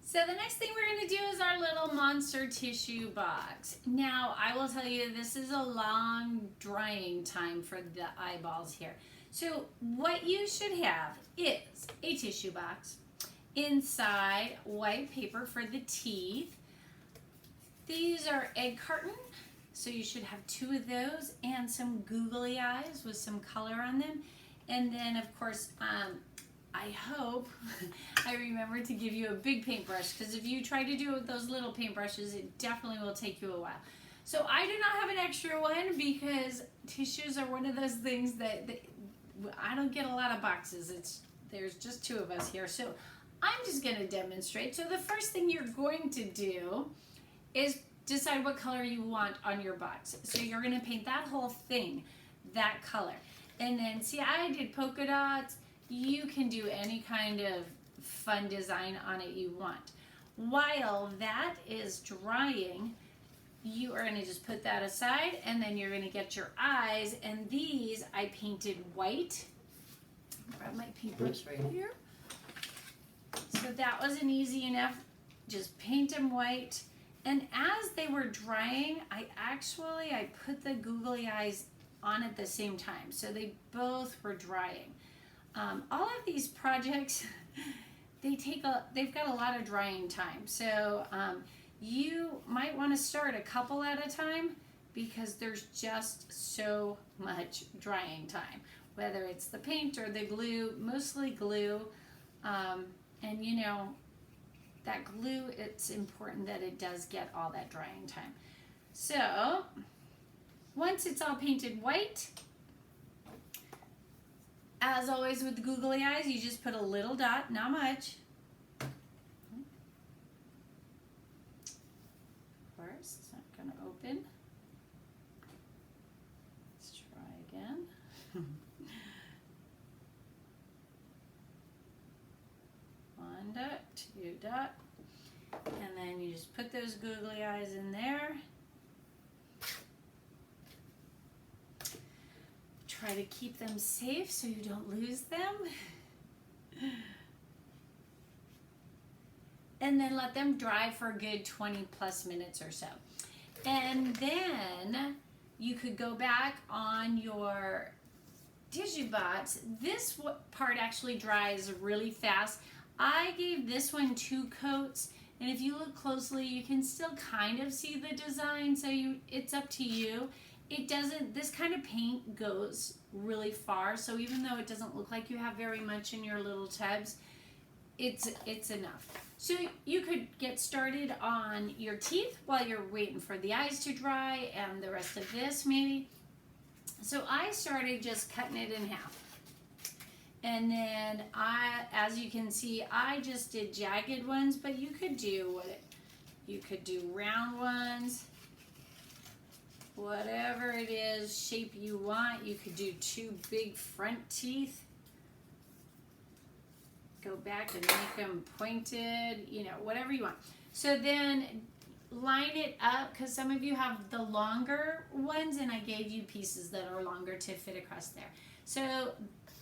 So the next thing we're going to do is our little monster tissue box. Now, I will tell you, this is a long drying time for the eyeballs here. So what you should have is a tissue box, inside white paper for the teeth. These are egg carton, so you should have 2 of those, and some googly eyes with some color on them. And then, of course, I hope I remember to give you a big paintbrush, because if you try to do it with those little paintbrushes, it definitely will take you a while. So I do not have an extra one because tissues are one of those things that I don't get a lot of boxes. There's just 2 of us here. So I'm just going to demonstrate. So the first thing you're going to do is decide what color you want on your box. So you're going to paint that whole thing that color. And then, see, I did polka dots. You can do any kind of fun design on it you want. While that is drying, you are going to just put that aside, and then you're going to get your eyes, and these I painted white. Grab my paintbrush right here. So that wasn't easy enough. Just paint them white. And as they were drying, I put the googly eyes on at the same time. So they both were drying. All of these projects, they've got a lot of drying time. So you might want to start a couple at a time because there's just so much drying time. Whether it's the paint or the glue, mostly glue. And you know, that glue, it's important that it does get all that drying time. So once it's all painted white, as always with the googly eyes, you just put a little dot, not much. Of course, it's not going to open. Let's try again. One dot, 2 dot, and then you just put those googly eyes in there. Try to keep them safe so you don't lose them. And then let them dry for a good 20 plus minutes or so. And then you could go back on your tissue box. This part actually dries really fast. I gave this one 2 coats, and if you look closely, you can still kind of see the design, so it's up to you. This kind of paint goes really far, so even though it doesn't look like you have very much in your little tubs, it's enough. So you could get started on your teeth while you're waiting for the eyes to dry and the rest of this maybe. So I started just cutting it in half. And then as you can see, I just did jagged ones, but you could do round ones. Whatever it is, shape you want. You could do 2 big front teeth. Go back and make them pointed, you know, whatever you want. So then line it up, because some of you have the longer ones, and I gave you pieces that are longer to fit across there. So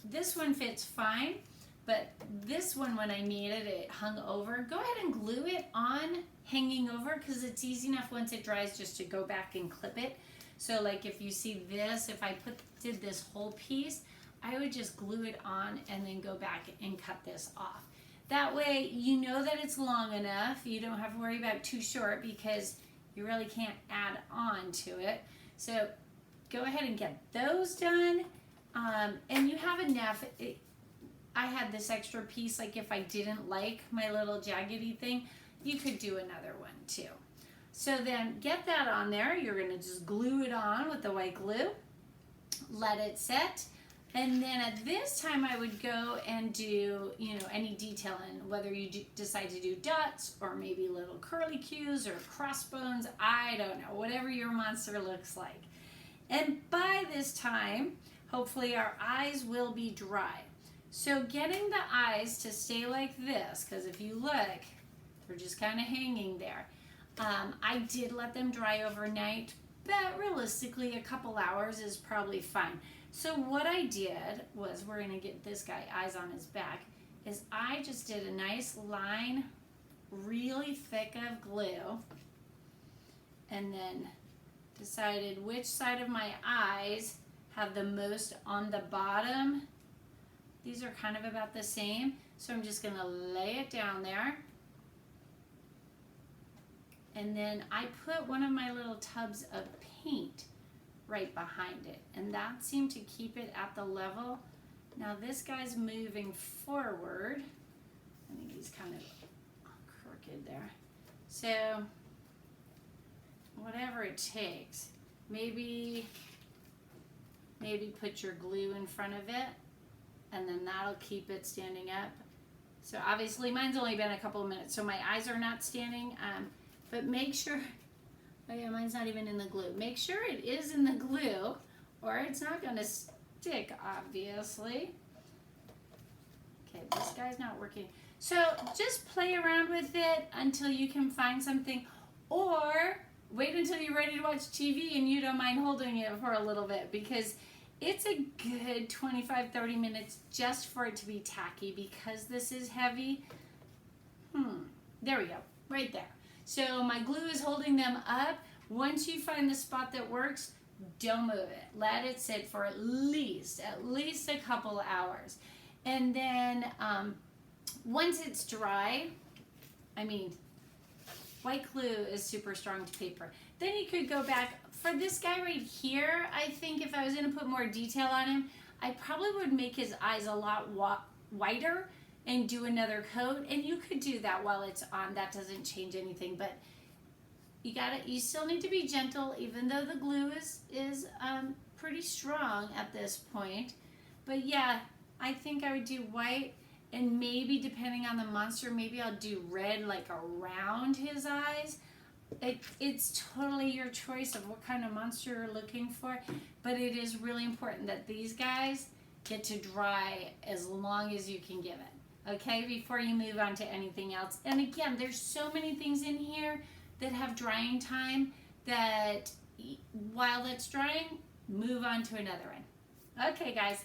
this one fits fine, but this one, when I made it, it hung over. Go ahead and glue it on hanging over, because it's easy enough once it dries just to go back and clip it. So like if you see this, if I did this whole piece, I would just glue it on and then go back and cut this off. That way you know that it's long enough. You don't have to worry about too short, because you really can't add on to it. So go ahead and get those done. And you have enough. I had this extra piece, like if I didn't like my little jaggedy thing, you could do another one too. So then get that on there. You're going to just glue it on with the white glue. Let it set. And then at this time I would go and do, you know, any detailing, whether you decide to do dots or maybe little curly cues or crossbones. I don't know, whatever your monster looks like. And by this time, hopefully our eyes will be dry. So getting the eyes to stay like this, because if you look, they're just kind of hanging there. I did let them dry overnight, but realistically a couple hours is probably fine. So what I did was, we're going to get this guy eyes on his back, is I just did a nice line really thick of glue, and then decided which side of my eyes have the most on the bottom. These are kind of about the same, so I'm just going to lay it down there. And then I put one of my little tubs of paint right behind it, and that seemed to keep it at the level. Now this guy's moving forward. I think he's kind of crooked there. So whatever it takes, maybe put your glue in front of it, and then that'll keep it standing up. So obviously mine's only been a couple of minutes, so my eyes are not standing, but make sure, oh yeah, mine's not even in the glue. Make sure it is in the glue, or it's not going to stick, obviously. Okay, this guy's not working. So just play around with it until you can find something, or wait until you're ready to watch TV and you don't mind holding it for a little bit, because it's a good 25-30 minutes just for it to be tacky, because this is heavy. There we go, right there. So my glue is holding them up. Once you find the spot that works, don't move it. Let it sit for at least a couple hours. And then once it's dry, I mean, white glue is super strong to paper. Then you could go back. For this guy right here, I think if I was going to put more detail on him, I probably would make his eyes a lot whiter and do another coat. And you could do that while it's on. That doesn't change anything. But you still need to be gentle, even though the glue is pretty strong at this point. But yeah, I think I would do white, and maybe depending on the monster, maybe I'll do red like around his eyes. It's totally your choice of what kind of monster you're looking for, but it is really important that these guys get to dry as long as you can give it, okay, before you move on to anything else. And again, there's so many things in here that have drying time that while it's drying, move on to another one. Okay, guys.